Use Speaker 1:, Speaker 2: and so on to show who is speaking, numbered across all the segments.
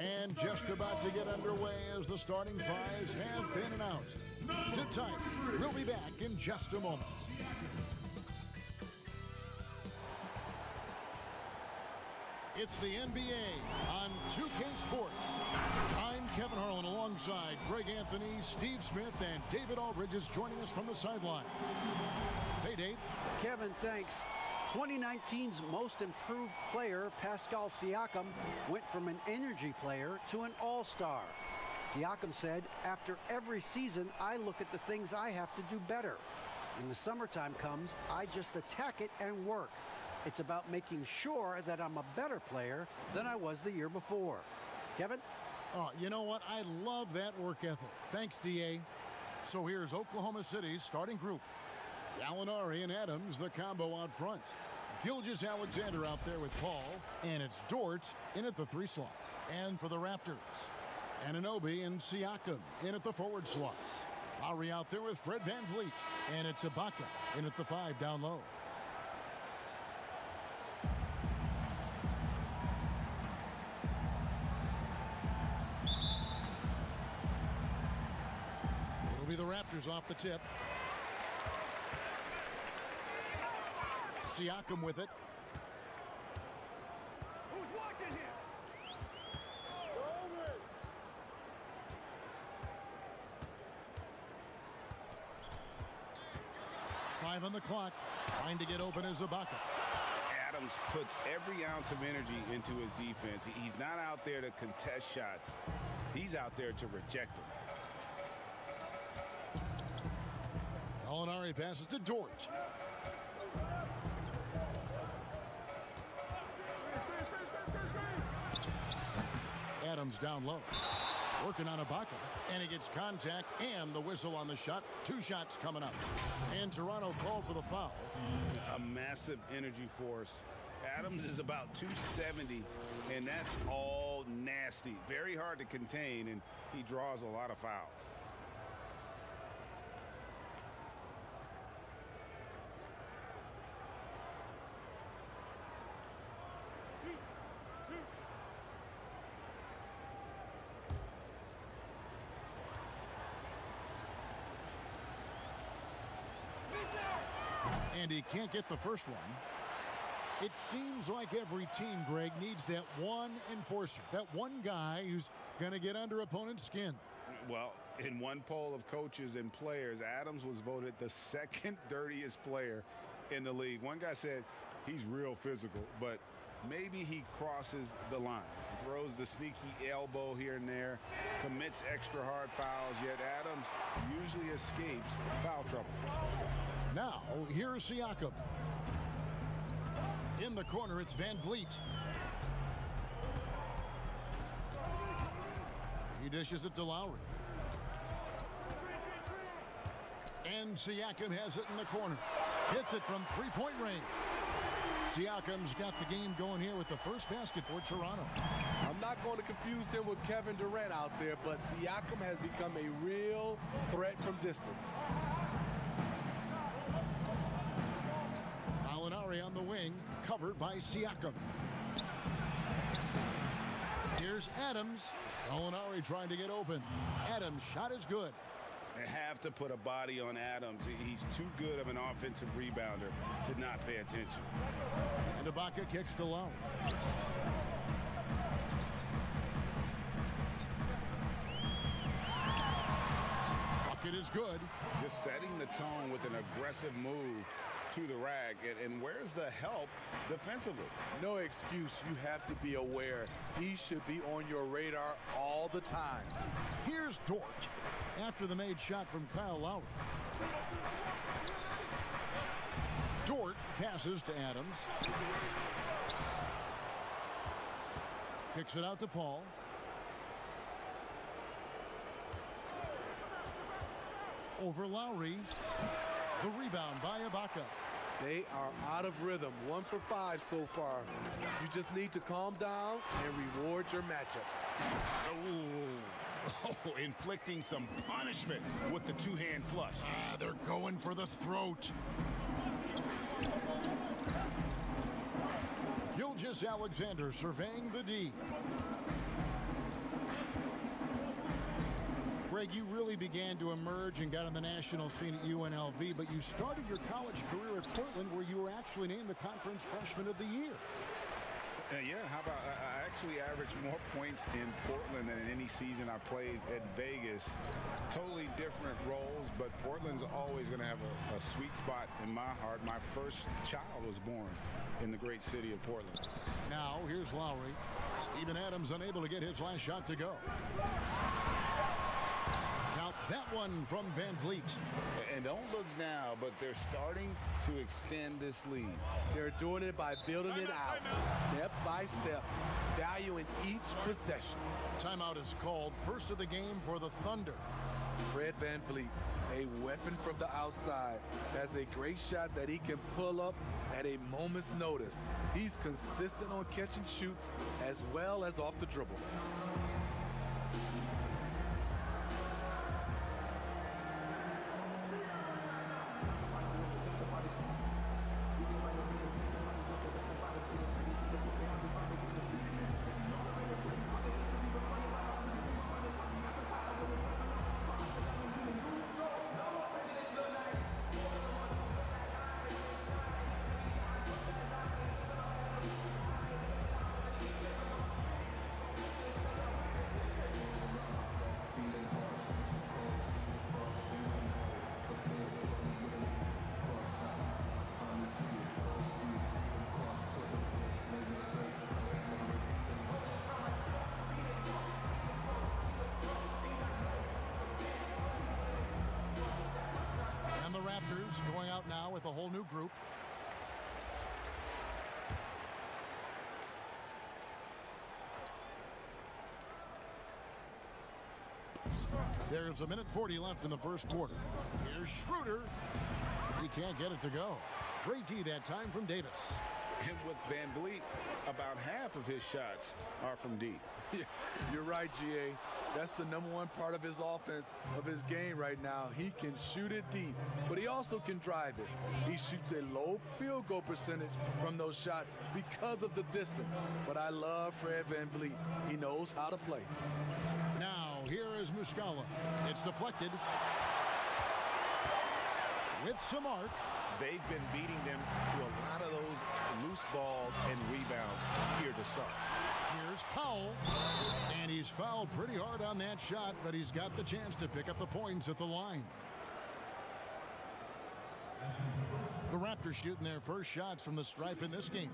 Speaker 1: And just about to get underway as the starting fives have been announced. Sit tight. We'll be back in just a moment. It's the NBA on 2K Sports. I'm Kevin Harlan alongside Greg Anthony, Steve Smith, and David Aldridge is joining us from the sideline. Hey, Dave.
Speaker 2: Kevin, thanks. 2019's most improved player, Pascal Siakam, went from an energy player to an all-star. Siakam said, after every season, I look at the things I have to do better. When the summertime comes, I just attack it and work. It's about making sure that I'm a better player than I was the year before. Kevin?
Speaker 1: Oh, you know what? I love that work ethic. Thanks, D.A. So here's Oklahoma City's starting group. Gallinari and Adams, the combo out front. Gilgeous-Alexander out there with Paul. And it's Dort in at the 3 slot. And for the Raptors, Anunoby and Siakam in at the forward slots. Lowry out there with Fred VanVleet. And it's Ibaka in at the 5 down low. It'll be the Raptors off the tip. Siakam with it.
Speaker 3: Who's watching here?
Speaker 1: 5 on the clock. Trying to get open is Ibaka.
Speaker 4: Adams puts every ounce of energy into his defense. He's not out there to contest shots. He's out there to reject them.
Speaker 1: Gallinari passes to Dort. Adams down low. Working on Ibaka. And he gets contact and the whistle on the shot. 2 shots coming up. And Toronto called for the foul.
Speaker 4: A massive energy force. Adams is about 270, and that's all nasty. Very hard to contain, and he draws a lot of fouls.
Speaker 1: And he can't get the first one. It seems like every team, Greg, needs that one enforcer, that one guy who's going to get under opponent's skin.
Speaker 4: Well, in one poll of coaches and players, Adams was voted the 2nd dirtiest player in the league. One guy said he's real physical, but maybe he crosses the line. Throws the sneaky elbow here and there, commits extra hard fouls, yet Adams usually escapes foul trouble.
Speaker 1: Now, here's Siakam. In the corner, it's VanVleet. He dishes it to Lowry. And Siakam has it in the corner. Hits it from 3-point range. Siakam's got the game going here with the first basket for Toronto.
Speaker 5: I'm not going to confuse him with Kevin Durant out there, but Siakam has become a real threat from distance.
Speaker 1: Gallinari on the wing, covered by Siakam. Here's Adams. Gallinari trying to get open. Adams' shot is good.
Speaker 4: They have to put a body on Adams. He's too good of an offensive rebounder to not pay attention.
Speaker 1: And Ibaka kicks to Lowry. Bucket is good.
Speaker 4: Just setting the tone with an aggressive move to the rack. And where's the help defensively?
Speaker 5: No excuse. You have to be aware. He should be on your radar all the time.
Speaker 1: Here's Dort after the made shot from Kyle Lowry. Dort passes to Adams. Kicks it out to Paul. Over Lowry. The rebound by Ibaka.
Speaker 5: They are out of rhythm. 1 for 5 so far. You just need to calm down and reward your matchups.
Speaker 4: Oh, inflicting some punishment with the 2-hand flush.
Speaker 1: They're going for the throat. Gilgeous-Alexander surveying the D. Greg, you really began to emerge and got on the national scene at UNLV, but you started your college career at Portland, where you were actually named the Conference Freshman of the Year.
Speaker 4: Yeah, how about I actually averaged more points in Portland than in any season I played at Vegas. Totally different roles, but Portland's always going to have a sweet spot in my heart. My first child was born in the great city of Portland.
Speaker 1: Now, here's Lowry. Steven Adams unable to get his last shot to go. Count that one from Van Vliet.
Speaker 4: And don't look now, but they're starting to extend this lead.
Speaker 5: They're doing it by building it out, step by step, valuing each possession.
Speaker 1: Timeout is called. First of the game for the Thunder.
Speaker 5: Fred Van Vliet, a weapon from the outside, has a great shot that he can pull up at a moment's notice. He's consistent on catch and shoots as well as off the dribble.
Speaker 1: And the Raptors going out now with a whole new group. There's a minute 40 left in the first quarter. Here's Schroeder. He can't get it to go. Great D that time from Davis.
Speaker 4: And with Van Vliet, about half of his shots are from deep.
Speaker 5: Yeah, you're right, GA. That's the #1 part of his offense, of his game right now. He can shoot it deep, but he also can drive it. He shoots a low field goal percentage from those shots because of the distance. But I love Fred Van Vliet. He knows how to play.
Speaker 1: Now, here is Muscala. It's deflected. With some arc.
Speaker 4: They've been beating them to a lot of those loose balls and rebounds here to start.
Speaker 1: Here's Powell. And he's fouled pretty hard on that shot, but he's got the chance to pick up the points at the line. The Raptors shooting their first shots from the stripe in this game.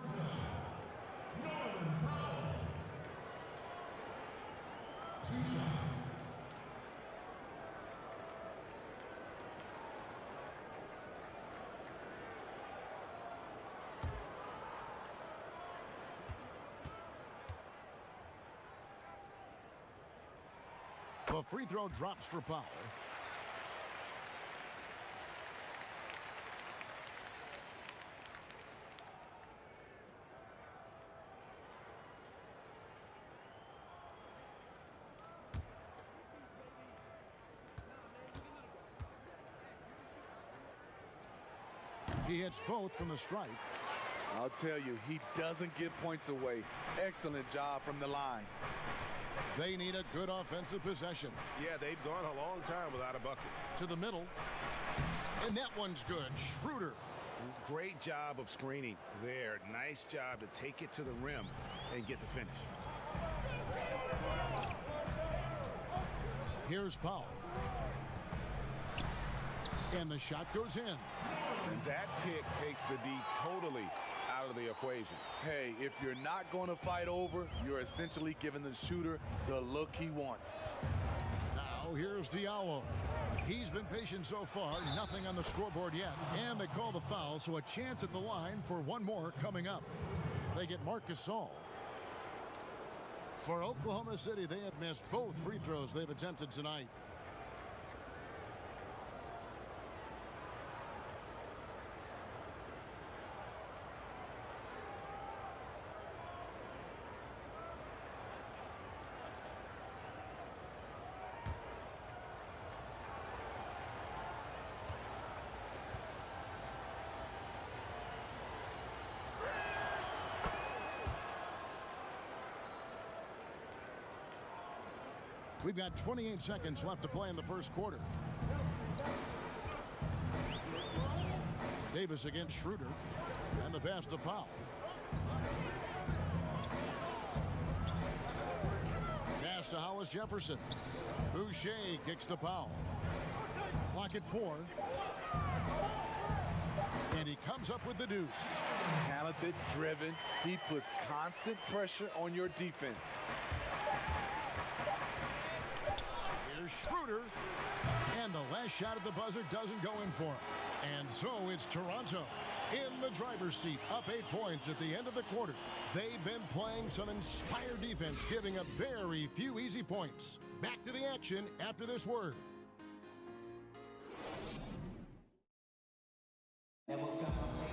Speaker 1: The free throw drops for Powell. He hits both from the stripe.
Speaker 5: I'll tell you, he doesn't give points away. Excellent job from the line.
Speaker 1: They need a good offensive possession.
Speaker 4: Yeah, they've gone a long time without a bucket.
Speaker 1: To the middle. And that one's good. Schroeder.
Speaker 4: Great job of screening there. Nice job to take it to the rim and get the finish.
Speaker 1: Here's Powell. And the shot goes in.
Speaker 4: And that pick takes the D totally out of the equation.
Speaker 5: Hey, if you're not going to fight over, you're essentially giving the shooter the look he wants.
Speaker 1: Now here's Diallo. He's been patient so far, nothing on the scoreboard yet. And they call the foul, so a chance at the line for one more coming up. They get Marc Gasol. For Oklahoma City, they have missed both free throws they've attempted tonight. We've got 28 seconds left to play in the first quarter. Davis against Schroeder. And the pass to Powell. Pass to Hollis Jefferson. Boucher kicks to Powell. Clock at 4. And he comes up with the deuce.
Speaker 5: Talented, driven. He puts constant pressure on your defense.
Speaker 1: Here's Schroeder. And the last shot at the buzzer doesn't go in for him. And so it's Toronto in the driver's seat, up 8 points at the end of the quarter. They've been playing some inspired defense, giving up very few easy points. Back to the action after this word.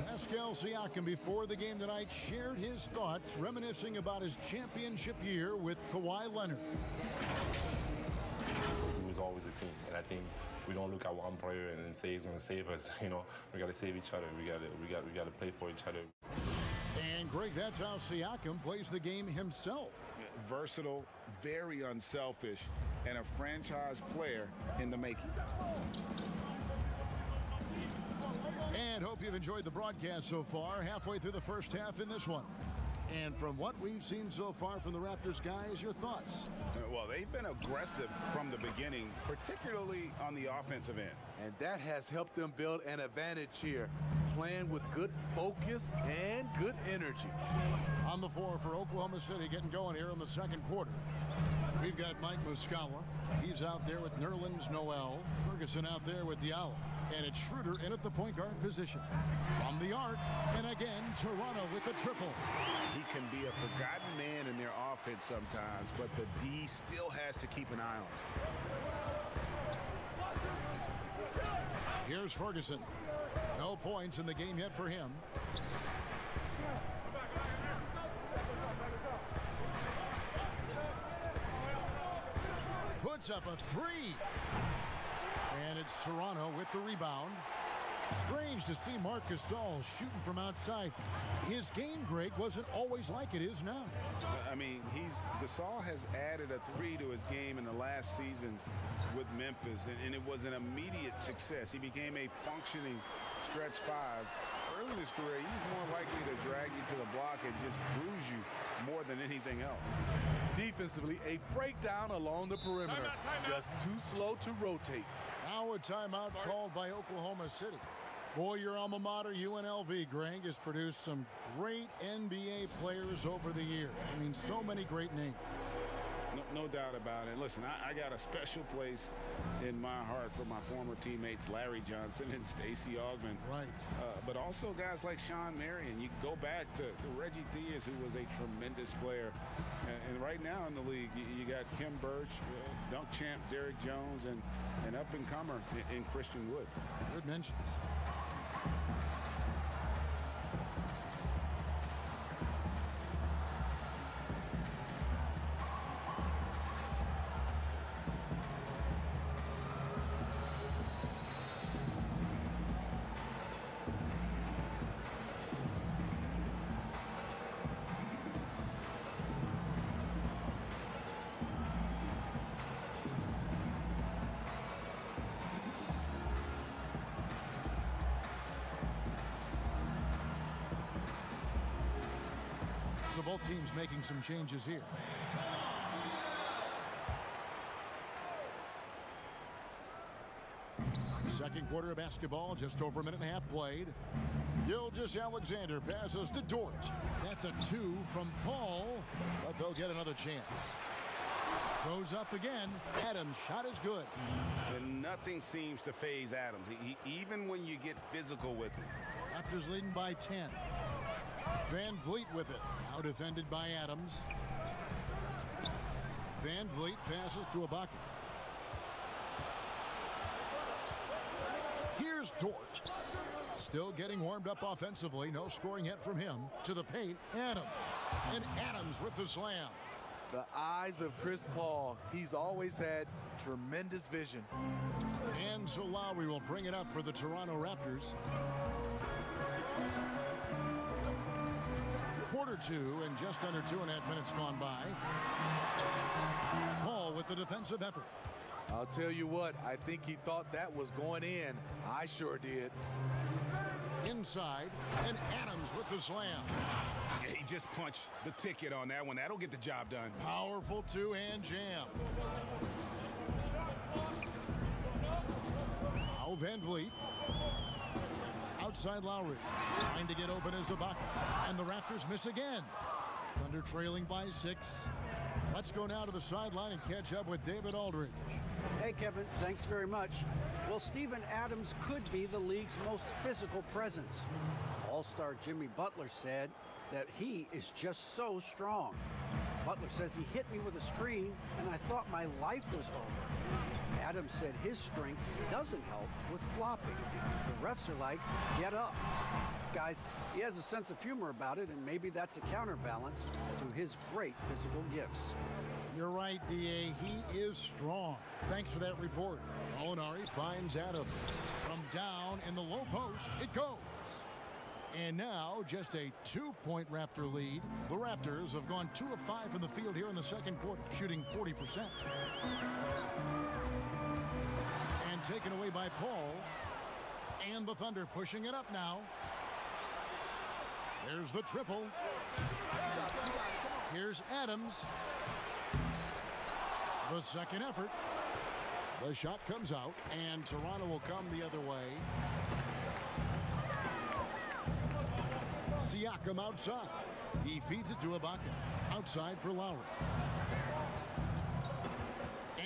Speaker 1: Pascal Siakam, before the game tonight, shared his thoughts, reminiscing about his championship year with Kawhi Leonard.
Speaker 3: It was always a team, and I think we don't look at one player and then say he's going to save us. You know, we got to save each other. We got to play for each other.
Speaker 1: And Greg, that's how Siakam plays the game himself.
Speaker 4: Versatile, very unselfish, and a franchise player in the making.
Speaker 1: And hope you've enjoyed the broadcast so far. Halfway through the first half in this one. And from what we've seen so far from the Raptors, guys, your thoughts?
Speaker 4: Well, they've been aggressive from the beginning, particularly on the offensive end.
Speaker 5: And that has helped them build an advantage here, playing with good focus and good energy.
Speaker 1: On the floor for Oklahoma City, getting going here in the second quarter. We've got Mike Muscala. He's out there with Nerlens Noel. Ferguson out there with Diallo. And it's Schroeder in at the point guard position. From the arc, and again, Toronto with the triple.
Speaker 4: He can be a forgotten man in their offense sometimes, but the D still has to keep an eye on him.
Speaker 1: Here's Ferguson. No points in the game yet for him. Puts up a three. And it's Toronto with the rebound. Strange to see Marc Gasol shooting from outside. His game, Greg, wasn't always like it is now.
Speaker 4: I mean, Gasol has added a three to his game in the last seasons with Memphis, and it was an immediate success. He became a functioning stretch five. Early in his career, he was more likely to drag you to the block and just bruise you more than anything else.
Speaker 5: Defensively, a breakdown along the perimeter. Just too slow to rotate.
Speaker 1: Now a timeout called by Oklahoma City. Boy, your alma mater, UNLV, Greg, has produced some great NBA players over the years. I mean, so many great names.
Speaker 4: No doubt about it. Listen, I got a special place in my heart for my former teammates Larry Johnson and Stacey Augmon.
Speaker 1: Right.
Speaker 4: But also guys like Sean Marion. You go back to Reggie Theus, who was a tremendous player. And right now in the league, you got Kim Birch, dunk champ Derrick Jones, and an up-and-comer in Christian Wood.
Speaker 1: Good mentions. So both teams making some changes here. Second quarter of basketball, just over a minute and a half played. Gilgeous-Alexander passes to Dort. That's a two from Paul, but they'll get another chance. Goes up again. Adams' shot is good.
Speaker 4: And nothing seems to faze Adams, even when you get physical with him.
Speaker 1: Raptors leading by 10. Van Vliet with it. Now defended by Adams. Van Vliet passes to Ibaka. Here's Dort. Still getting warmed up offensively. No scoring yet from him. To the paint, Adams. And Adams with the slam.
Speaker 5: The eyes of Chris Paul. He's always had tremendous vision.
Speaker 1: And so Lowry will bring it up for the Toronto Raptors. Quarter two and just under 2.5 minutes gone by. Paul with with the defensive effort.
Speaker 5: I'll tell you what, I think he thought that was going in. I sure did.
Speaker 1: Inside, and Adams with the slam.
Speaker 4: He just punched the ticket on that one. That'll get the job done.
Speaker 1: Powerful two-hand jam. Now Van Vliet. Outside Lowry. Trying to get open as Ibaka. And the Raptors miss again. Thunder trailing by 6. Let's go now to the sideline and catch up with David Aldridge.
Speaker 2: Hey, Kevin, thanks very much. Well, Steven Adams could be the league's most physical presence. All-star Jimmy Butler said that he is just so strong. Butler says he hit me with a screen, and I thought my life was over. Adams said his strength doesn't help with flopping. The refs are like, get up. Guys, he has a sense of humor about it, and maybe that's a counterbalance to his great physical gifts.
Speaker 1: You're right, D.A. He is strong. Thanks for that report. Molinari finds Adams. From down in the low post, it goes. And now, just a 2-point Raptor lead. The Raptors have gone 2 of 5 from the field here in the second quarter, shooting 40%. And taken away by Paul. And the Thunder pushing it up now. There's the triple. Here's Adams. The second effort. The shot comes out, and Toronto will come the other way. Siakam outside. He feeds it to Ibaka. Outside for Lowry.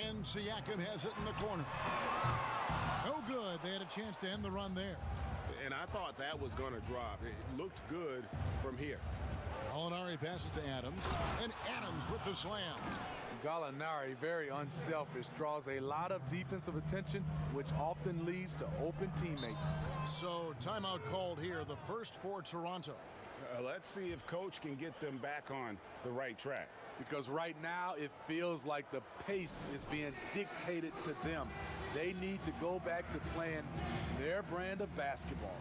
Speaker 1: And Siakam has it in the corner. No good. They had a chance to end the run there.
Speaker 4: And I thought that was going to drop. It looked good from here.
Speaker 1: Molinari passes to Adams, and Adams with the slam.
Speaker 5: Gallinari, very unselfish, draws a lot of defensive attention, which often leads to open teammates.
Speaker 1: So, timeout called here, the first for Toronto.
Speaker 4: Let's see if Coach can get them back on the right track.
Speaker 5: Because right now, it feels like the pace is being dictated to them. They need to go back to playing their brand of basketball.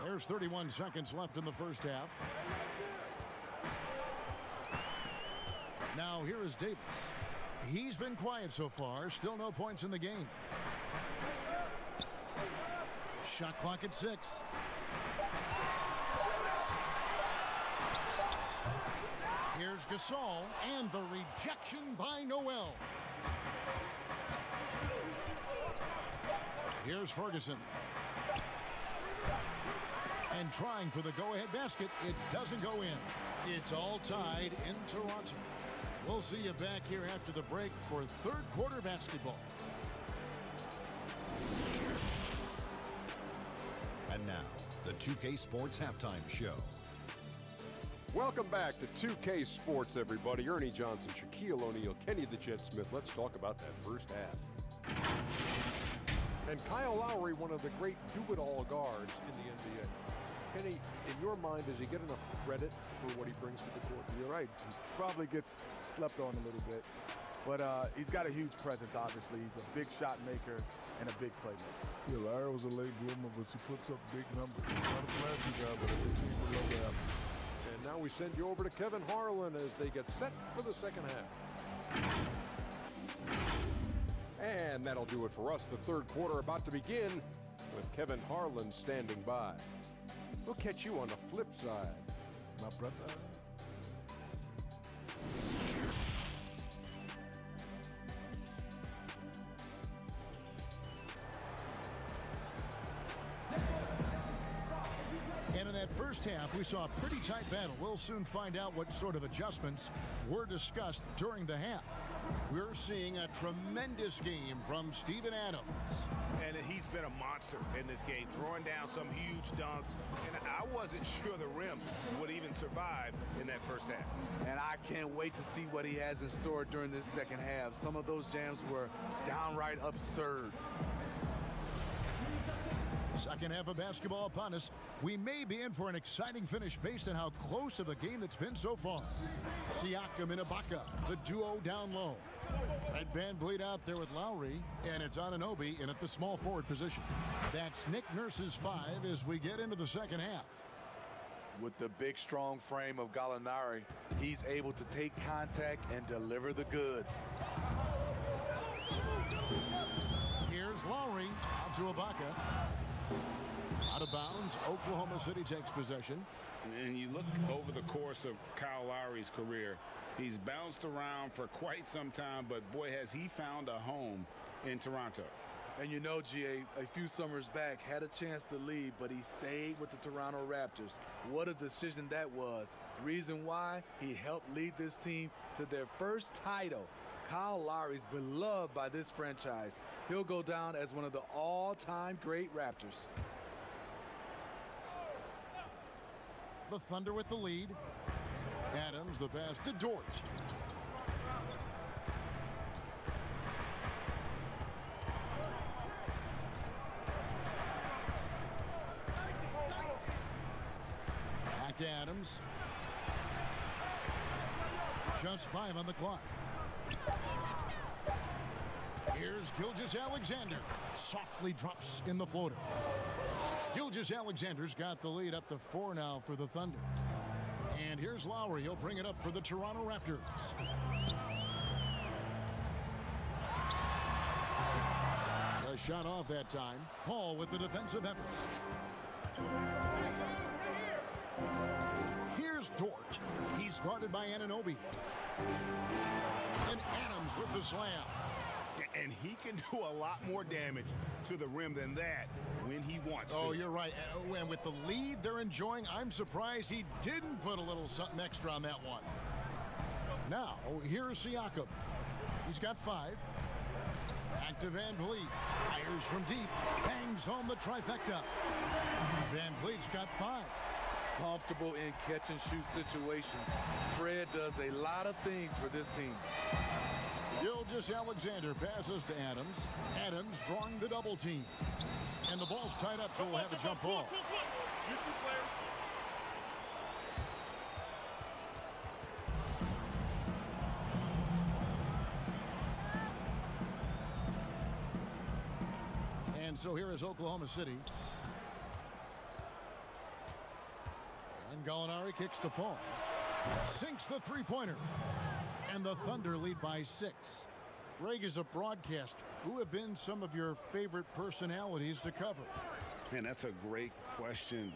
Speaker 1: There's 31 seconds left in the first half. Now here is Davis. He's been quiet so far. Still no points in the game. Shot clock at 6. Here's Gasol and the rejection by Noel. Here's Ferguson. And trying for the go-ahead basket, it doesn't go in. It's all tied in Toronto. We'll see you back here after the break for third quarter basketball.
Speaker 6: And now, the 2K Sports Halftime Show.
Speaker 7: Welcome back to 2K Sports, everybody. Ernie Johnson, Shaquille O'Neal, Kenny the Jet Smith. Let's talk about that first half. And Kyle Lowry, one of the great do-it-all guards in the NBA. Kenny, in your mind, does he get enough credit for what he brings to the court?
Speaker 5: You're right. He probably gets slept on a little bit. But he's got a huge presence, obviously. He's a big shot maker and a big playmaker.
Speaker 8: Yeah, Larry was a late bloomer, but he puts up big numbers. Not a flashy guy, but a big team to love to have.
Speaker 7: And now we send you over to Kevin Harlan as they get set for the second half. And that'll do it for us. The third quarter about to begin with Kevin Harlan standing by. We'll catch you on the flip side
Speaker 8: my brother.
Speaker 1: And in that first half, we saw a pretty tight battle. We'll soon find out what sort of adjustments were discussed during the half. We're seeing a tremendous game from Steven Adams.
Speaker 4: And he's been a monster in this game, throwing down some huge dunks. And I wasn't sure the rim would even survive in that first half.
Speaker 5: And I can't wait to see what he has in store during this second half. Some of those jams were downright absurd.
Speaker 1: Second half of basketball upon us. We may be in for an exciting finish based on how close of a game that's been so far. Siakam and Ibaka, the duo down low. Ed Van Vliet out there with Lowry, and it's Anunoby in at the small forward position. That's Nick Nurse's 5 as we get into the second half.
Speaker 5: With the big, strong frame of Gallinari, he's able to take contact and deliver the goods.
Speaker 1: Here's Lowry out to Ibaka. Out of bounds, Oklahoma City takes possession.
Speaker 4: And you look over the course of Kyle Lowry's career, he's bounced around for quite some time, but boy, has he found a home in Toronto.
Speaker 5: And you know, GA, a few summers back, had a chance to leave, but he stayed with the Toronto Raptors. What a decision that was. Reason why? He helped lead this team to their first title. Kyle Lowry's beloved by this franchise. He'll go down as one of the all-time great Raptors.
Speaker 1: The Thunder with the lead. Adams, the pass to Dort. Back to Adams. Just 5 on the clock. Here's Gilgeous-Alexander. Softly drops in the floater. Gilgeous-Alexander's got the lead up to 4 now for the Thunder. And here's Lowry. He'll bring it up for the Toronto Raptors. A shot off that time. Paul with the defensive effort. Here's Dort. He's guarded by Anunoby. And Adams with the slam.
Speaker 4: And he can do a lot more damage to the rim than that when he wants to.
Speaker 1: Oh, you're right. And with the lead they're enjoying, I'm surprised he didn't put a little something extra on that one. Now, here's Siakam. He's got 5. Back to Van Vliet. Fires from deep. Bangs home the trifecta. Van Vliet's got 5.
Speaker 5: Comfortable in catch-and-shoot situations. Fred does a lot of things for this team.
Speaker 1: Gilgeous-Alexander passes to Adams. Adams drawing the double team. And the ball's tied up, so we'll have a jump ball. And so here is Oklahoma City. And Gallinari kicks to Paul. Sinks the three-pointer. And the Thunder lead by 6. Greg is a broadcaster. Who have been some of your favorite personalities to cover?
Speaker 4: Man, that's a great question.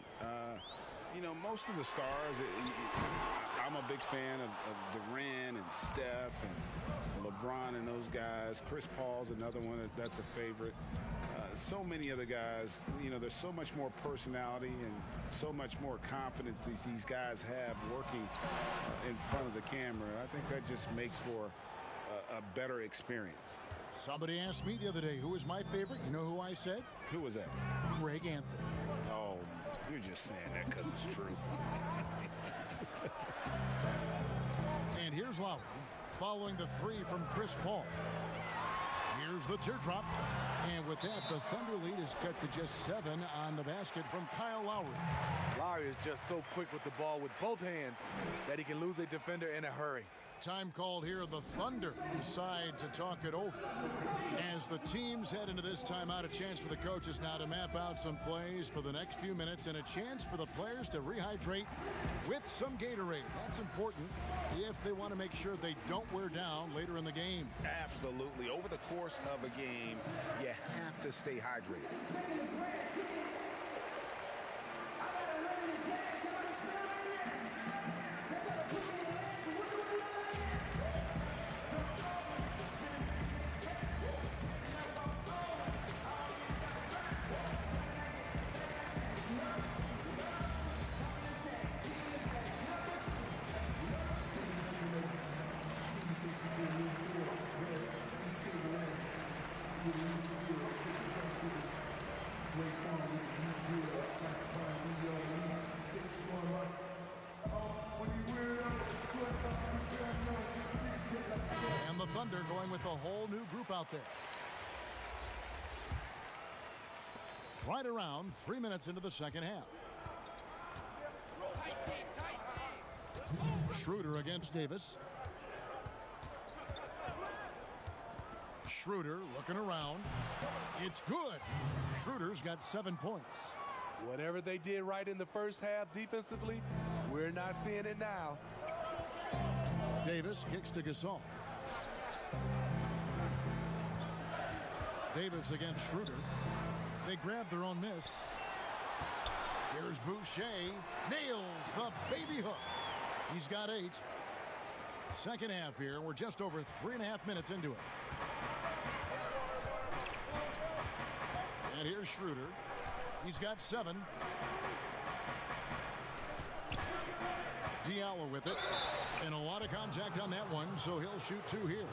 Speaker 4: You know, most of the stars, I'm a big fan of Durant and Steph and LeBron and those guys. Chris Paul's another one that's a favorite. So many other guys, you know, there's so much more personality and so much more confidence these guys have working in front of the camera. I think that just makes for a better experience.
Speaker 1: Somebody asked me the other day, who was my favorite? You know who I said?
Speaker 4: Who was that?
Speaker 1: Greg Anthony.
Speaker 4: Oh, you're just saying that because it's true.
Speaker 1: And here's Lowry, following the 3 from Chris Paul. Here's the teardrop. And with that, the Thunder lead is cut to just 7 on the basket from Kyle Lowry.
Speaker 5: Lowry is just so quick with the ball with both hands that he can lose a defender in a hurry.
Speaker 1: Time called here. The Thunder decide to talk it over. As the teams head into this timeout, a chance for the coaches now to map out some plays for the next few minutes and a chance for the players to rehydrate with some Gatorade. That's important if they want to make sure they don't wear down later in the game.
Speaker 4: Absolutely. Over the course of a game, you have to stay hydrated.
Speaker 1: And the Thunder going with a whole new group out there. Right around 3 minutes into the second half. Schroeder against Davis. Schroeder looking around. It's good. Schroeder's got 7 points.
Speaker 5: Whatever they did right in the first half defensively, we're not seeing it now.
Speaker 1: Davis kicks to Gasol. Davis against Schroeder. They grab their own miss. Here's Boucher. Nails the baby hook. He's got 8. Second half here. We're just over 3.5 minutes into it. And here's Schroeder. He's got 7. Diallo with it. And a lot of contact on that one, so he'll shoot 2 here.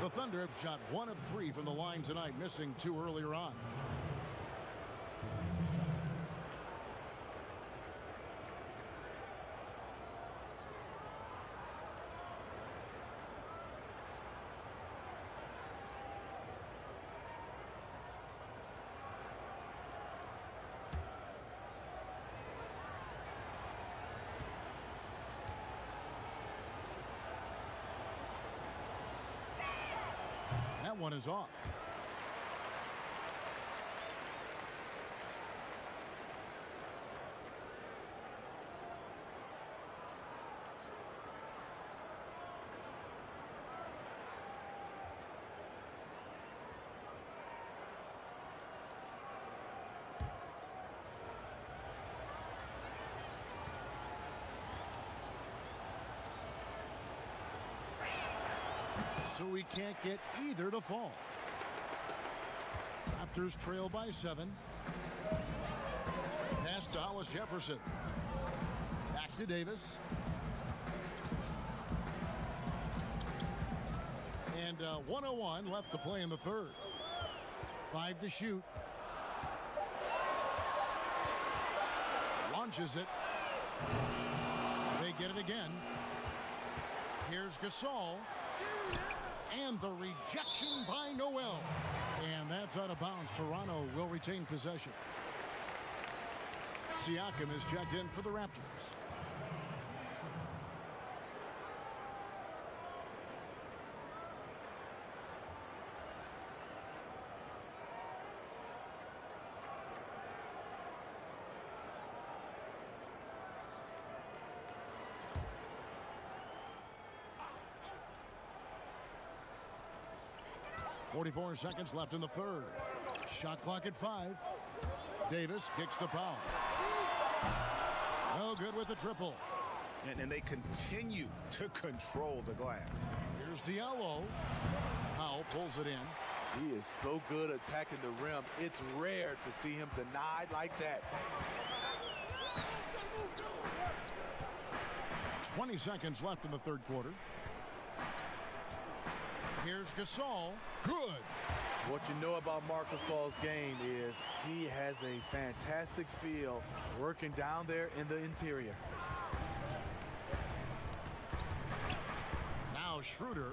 Speaker 1: The Thunder have shot 1 of 3 from the line tonight, missing 2 earlier on. That one is off. So we can't get either to fall. Raptors trail by 7. Pass to Hollis Jefferson. Back to Davis. And 1:01 left to play in the third. 5 to shoot. Launches it. They get it again. Here's Gasol. And the rejection by Noel. And that's out of bounds. Toronto will retain possession. Siakam is checked in for the Raptors. .44 seconds left in the third. Shot clock at 5. Davis kicks to Powell. No good with the triple.
Speaker 4: And they continue to control the glass.
Speaker 1: Here's Diallo. Powell pulls it in.
Speaker 5: He is so good attacking the rim. It's rare to see him denied like that.
Speaker 1: 20 seconds left in the third quarter. Here's Gasol. Good.
Speaker 5: What you know about Marc Gasol's game is he has a fantastic feel working down there in the interior.
Speaker 1: Now Schroeder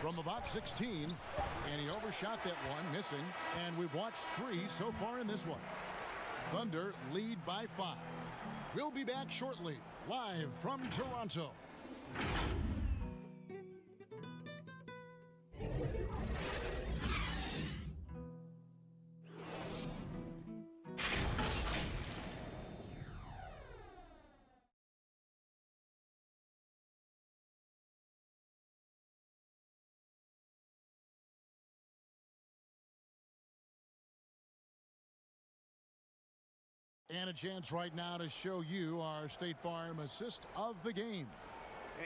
Speaker 1: from about 16, and he overshot that one, missing, and we've watched 3 so far in this one. Thunder lead by 5. We'll be back shortly, live from Toronto. And a chance right now to show you our State Farm assist of the game.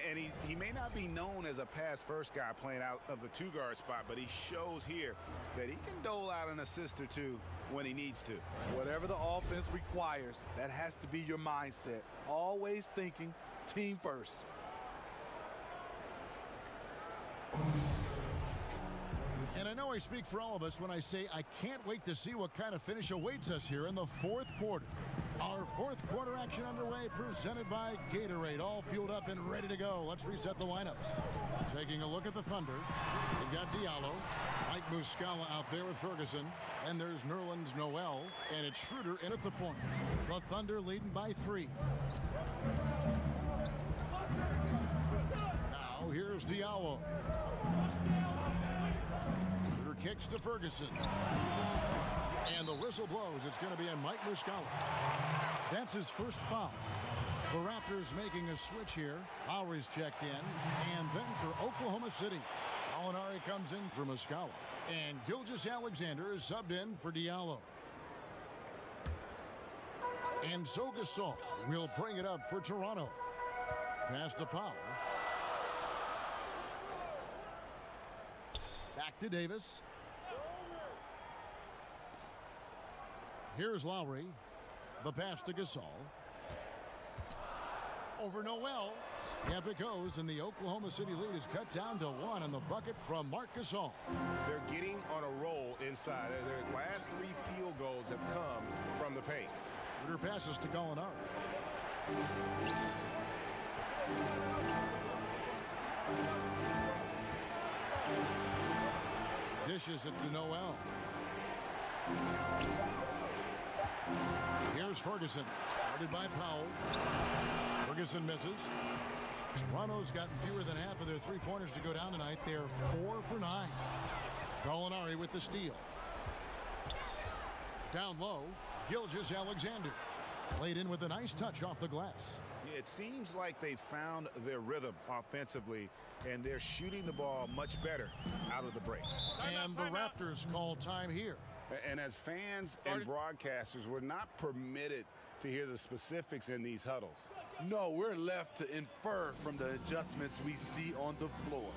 Speaker 4: And he may not be known as a pass-first guy playing out of the 2-guard spot, but he shows here that he can dole out an assist or 2 when he needs to.
Speaker 5: Whatever the offense requires, that has to be your mindset. Always thinking team first.
Speaker 1: And I know I speak for all of us when I say I can't wait to see what kind of finish awaits us here in the fourth quarter. Our fourth quarter action underway, presented by Gatorade, all fueled up and ready to go. Let's reset the lineups. Taking a look at the Thunder, they've got Diallo, Mike Muscala out there with Ferguson, and there's Nerlens Noel, and it's Schroeder in at the point. The Thunder leading by 3. Now here's Diallo. Schroeder kicks to Ferguson. And the whistle blows. It's going to be on Mike Muscala. That's his first foul. The Raptors making a switch here. Lowry's checked in. And then for Oklahoma City, Gallinari comes in for Muscala. And Gilgeous-Alexander is subbed in for Diallo. And so Gasol will bring it up for Toronto. Pass to Powell. Back to Davis. Here's Lowry. The pass to Gasol. Over Noel. Yep, it goes, and the Oklahoma City lead is cut down to 1 on the bucket from Marc Gasol.
Speaker 4: They're getting on a roll inside. Their last 3 field goals have come from the paint.
Speaker 1: Schroeder passes to Gallinari. Dishes it to Noel. Here's Ferguson. Guarded by Powell. Ferguson misses. Toronto's gotten fewer than half of their three-pointers to go down tonight. They're 4 for 9. Gallinari with the steal. Down low, Gilgeous-Alexander. Played in with a nice touch off the glass.
Speaker 4: It seems like they found their rhythm offensively, and they're shooting the ball much better out of the break.
Speaker 1: And the Raptors call time here.
Speaker 4: And as fans and broadcasters, we're not permitted to hear the specifics in these huddles.
Speaker 5: No, we're left to infer from the adjustments we see on the floor.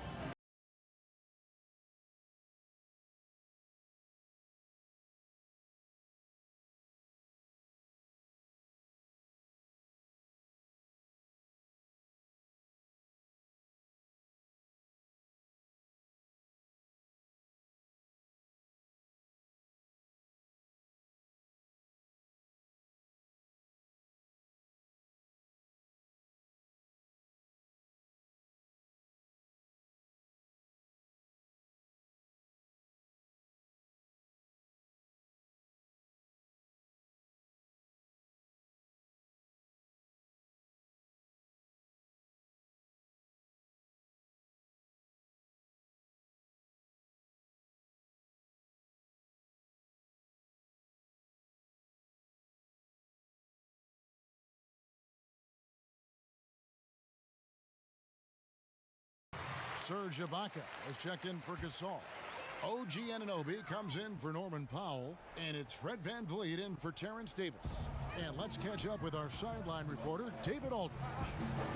Speaker 1: Serge Ibaka has checked in for Gasol. OG Anunoby comes in for Norman Powell, and it's Fred VanVleet in for Terrence Davis. And let's catch up with our sideline reporter, David Aldridge.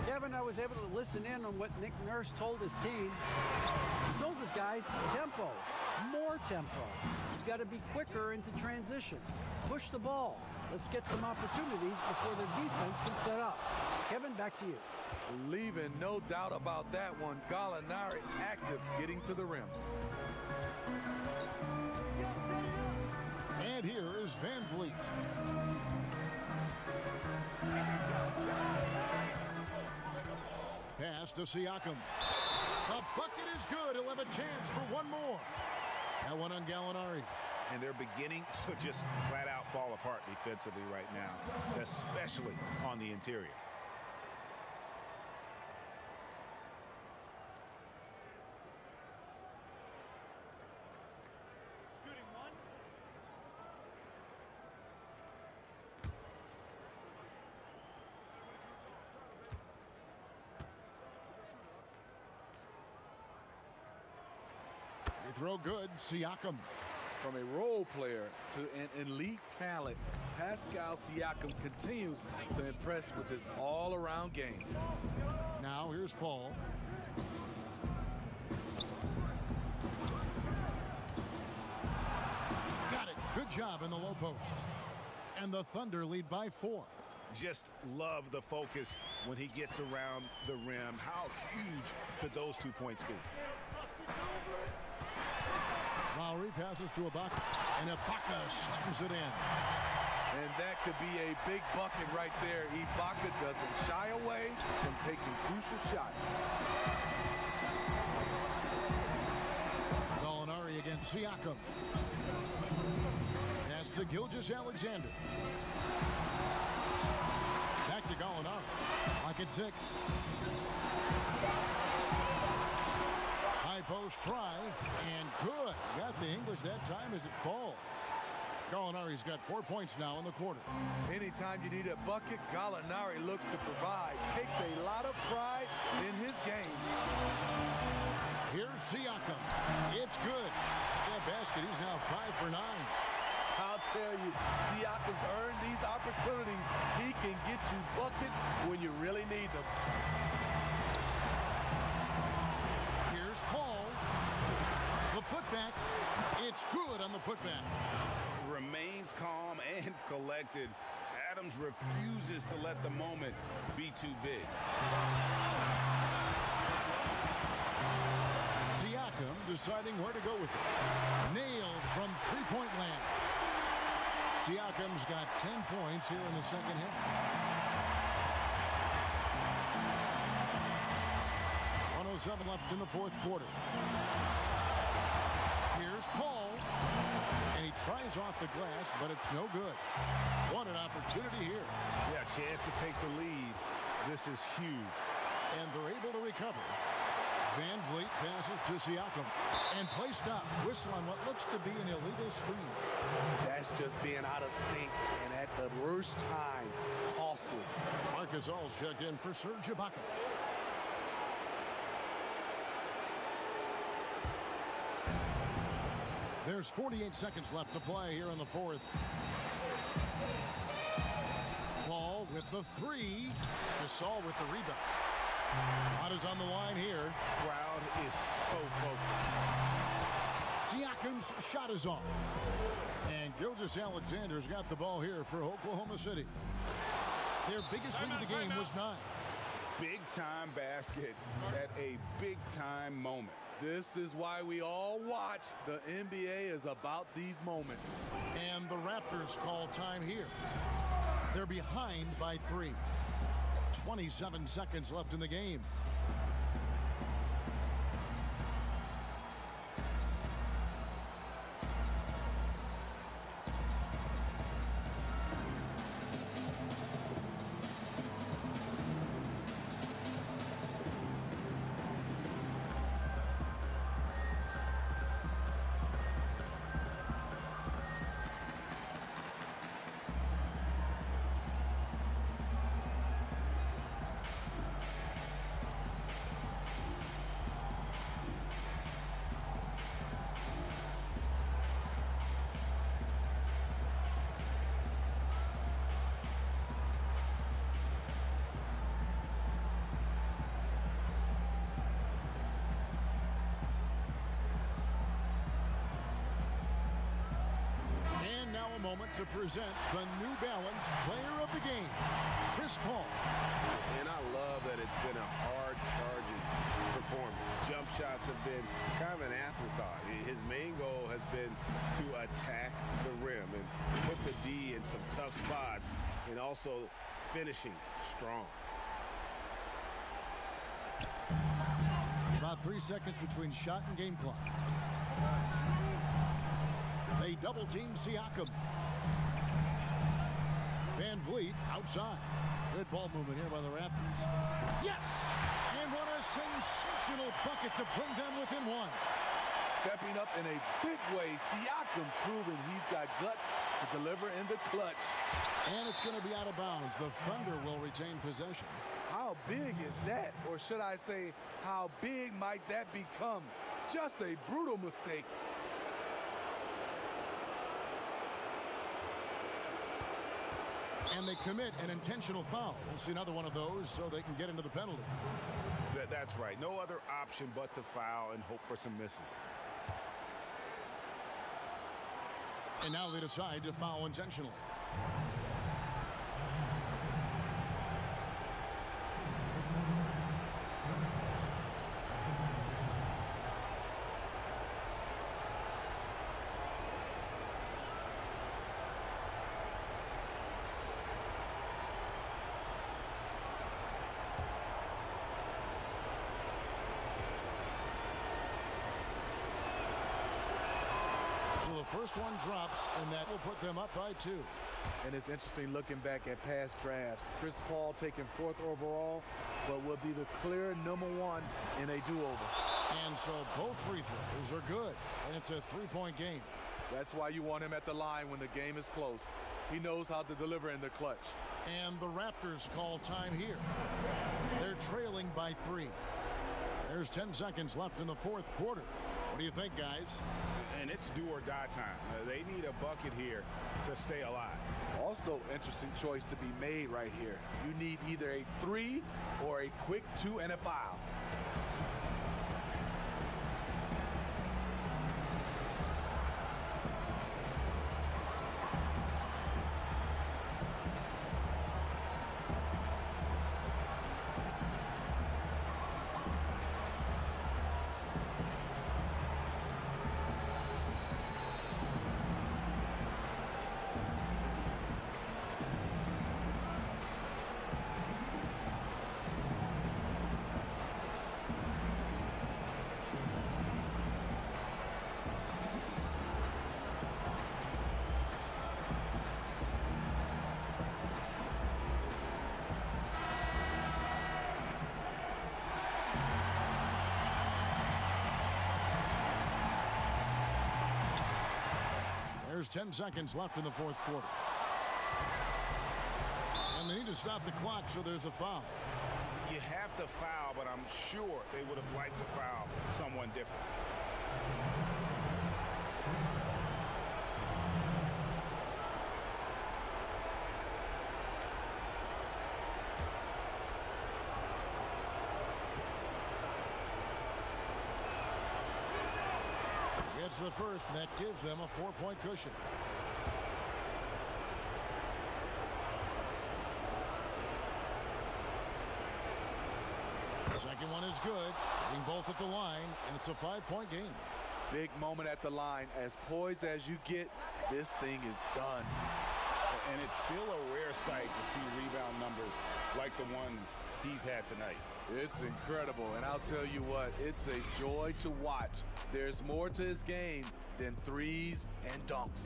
Speaker 2: Kevin, I was able to listen in on what Nick Nurse told his team. He told his guys, tempo, more tempo. You've got to be quicker into transition. Push the ball. Let's get some opportunities before their defense can set up. Kevin, back to you.
Speaker 5: Leaving no doubt about that one. Gallinari active, getting to the rim.
Speaker 1: And here is VanVleet. Pass to Siakam. The bucket is good. He'll have a chance for one more. That one on Gallinari.
Speaker 4: And they're beginning to just flat out fall apart defensively right now, especially on the interior.
Speaker 1: Throw good, Siakam.
Speaker 5: From a role player to an elite talent, Pascal Siakam continues to impress with his all-around game.
Speaker 1: Now here's Paul. Got it. Good job in the low post. And the Thunder lead by 4.
Speaker 4: Just love the focus when he gets around the rim. How huge could those 2 points be?
Speaker 1: Lowry passes to Ibaka, and Ibaka slams it in.
Speaker 5: And that could be a big bucket right there. Ibaka doesn't shy away from taking crucial shots.
Speaker 1: Gallinari against Siakam. Pass to Gilgeous-Alexander. Back to Gallinari. Lock at 6. High post try, and good. Got the English that time as it falls. Gallinari's got 4 points now in the quarter.
Speaker 5: Anytime you need a bucket, Gallinari looks to provide. Takes a lot of pride in his game.
Speaker 1: Here's Siakam. It's good. That basket, he's now 5 for 9.
Speaker 5: I'll tell you, Siakam's earned these opportunities. He can get you buckets when you really need them.
Speaker 1: Here's Paul. The putback. It's good on the putback.
Speaker 4: Remains calm and collected. Adams refuses to let the moment be too big.
Speaker 1: Siakam deciding where to go with it. Nailed from three-point land. Siakam's got 10 points here in the second half. 107 left in the fourth quarter. Here's Paul. And he tries off the glass, but it's no good. What an opportunity here.
Speaker 4: Yeah, chance to take the lead. This is huge.
Speaker 1: And they're able to recover. Van Vliet passes to Siakam. And play stops. Whistle on what looks to be an illegal screen.
Speaker 5: That's just being out of sync and at the worst time, costly.
Speaker 1: Marcus All's checked in for Serge Ibaka. There's 48 seconds left to play here in the fourth. Paul with the three. Gasol with the rebound. Lot is on the line here.
Speaker 4: Crowd is so focused.
Speaker 1: Siakam's shot is off. And Gilgeous-Alexander's got the ball here for Oklahoma City. Their biggest lead of the game was 9.
Speaker 4: Big time basket at a big time moment.
Speaker 5: This is why we all watch. The NBA is about these moments.
Speaker 1: And the Raptors call time here. They're behind by 3. 27 seconds left in the game. Moment to present the New Balance Player of the Game, Chris Paul.
Speaker 4: And I love that it's been a hard-charging performance. Jump shots have been kind of an afterthought. His main goal has been to attack the rim and put the D in some tough spots and also finishing strong.
Speaker 1: About 3 seconds between shot and game clock. They double-team Siakam. Van Vliet outside. Good ball movement here by the Raptors. Yes! And what a sensational bucket to bring them within 1.
Speaker 5: Stepping up in a big way, Siakam proving he's got guts to deliver in the clutch.
Speaker 1: And it's going to be out of bounds. The Thunder will retain possession.
Speaker 5: How big is that? Or should I say, how big might that become? Just a brutal mistake.
Speaker 1: And they commit an intentional foul. We'll see another one of those so they can get into the penalty.
Speaker 4: That's right. No other option but to foul and hope for some misses.
Speaker 1: And now they decide to foul intentionally. the first one drops, and that will put them up by 2.
Speaker 5: And it's interesting looking back at past drafts. Chris Paul taken 4th overall, but will be the clear #1 in a do-over.
Speaker 1: And so both free throws are good, and it's a 3-point game.
Speaker 5: That's why you want him at the line when the game is close. He knows how to deliver in the clutch.
Speaker 1: And the Raptors call time here. They're trailing by 3. There's 10 seconds left in the 4th quarter. What do you think, guys?
Speaker 4: And it's do or die time. They need a bucket here to stay alive.
Speaker 5: Also, interesting choice to be made right here. You need either a 3 or a quick 2 and a foul.
Speaker 1: There's 10 seconds left in the 4th quarter. And they need to stop the clock, so there's a foul.
Speaker 4: You have to foul, but I'm sure they would have liked to foul someone different.
Speaker 1: It's the first, and that gives them a 4-point cushion. Second one is good, hitting both at the line, and it's a 5-point game.
Speaker 5: Big moment at the line. As poised as you get, this thing is done.
Speaker 4: And it's still a rare sight to see rebound numbers like the ones he's had tonight.
Speaker 5: It's incredible, and I'll tell you what, it's a joy to watch. There's more to his game than threes and dunks.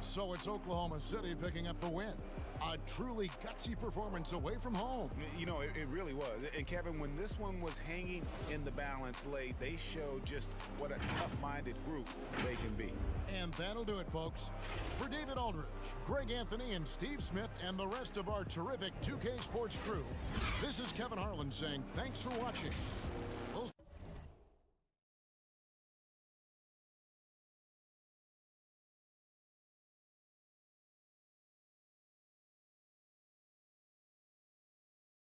Speaker 1: So it's Oklahoma City picking up the win. A truly gutsy performance away from home.
Speaker 4: You know, it really was. And Kevin, when this one was hanging in the balance late, they showed just what a tough-minded group they can be.
Speaker 1: And that'll do it, folks. For David Aldridge, Greg Anthony, and Steve Smith, and the rest of our terrific 2K Sports crew, this is Kevin Harlan saying thanks for watching.